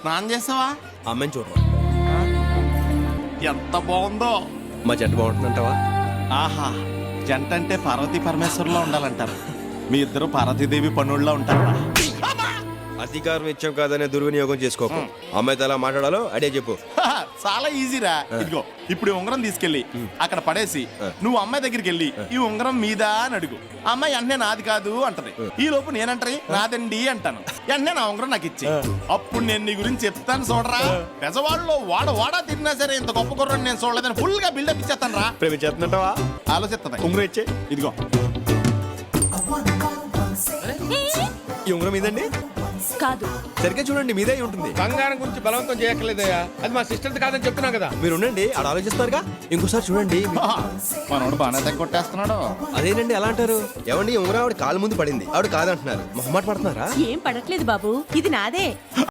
స్నానం చేసావా? అమ్మాయిని చూడరా. ఎంత బాగుందో. మా జంట బాగుంటుందంటావా? ఆహా, జంట అంటే పార్వతీ పరమేశ్వరులో ఉండాలంటారు. మీ ఇద్దరు పార్వతీదేవి పనుల్లో ఉంటారా? అధికారం ఇచ్చాం కాదనే దుర్వినియోగం చేసుకోకు. అమ్మాయితో ఎలా మాట్లాడాలో అడే చెప్పు. చాలా ఈజీరా. ఇదిగో ఇప్పుడు ఈ ఉంగరం తీసుకెళ్ళి అక్కడ పడేసి నువ్వు అమ్మాయి దగ్గరికి వెళ్ళి ఈ ఉంగరం మీదా అని అడుగు. అమ్మాయి వెంటనే నాది కాదు అంటది. ఈ లోపు నేనంటే నాదండి అంటాను. వెంటనే నా ఉంగరం నాకు ఇచ్చి అప్పుడు నేను నీ గురించి చెప్తాను చూడరా. పెజవాళ్ళలో వాడా తిన్నా సరే ఇంత గొప్ప గుర్రం నేను చూడలేదని ఫుల్ గా బిల్డప్ ఇచ్చేస్తాను రా. ప్రేమించేస్తున్నట్టవా? ఆలోచిస్తుంది. ఉంగరం ఇచ్చే. ఇదిగో ఈ ఉంగరం మీదండి కాదు. సరిగ్గా చూడండి, మీదే అయి ఉంటుంది. బంగారం గురించి బలవంతం చేయక్కర్లేదయ్యా, అది మా సిస్టర్ కాదని చెప్తున్నా కదా. మీరు ఉండండి, ఆడ ఆలోచిస్తారుగా. ఇంకోసారి చూడండి. మనోడు బాగానే తగ్గ కొట్టేస్తున్నాడు. అదేనండి ఎలా అంటారు? ఏమండి, ఈ ఉంగరం ఆవిడ కాలు ముందు పడింది, ఆవిడ కాదంటున్నారు. మొహమాట పడుతున్నారా? ఏం పడట్లేదు బాబు, ఇది నాదే.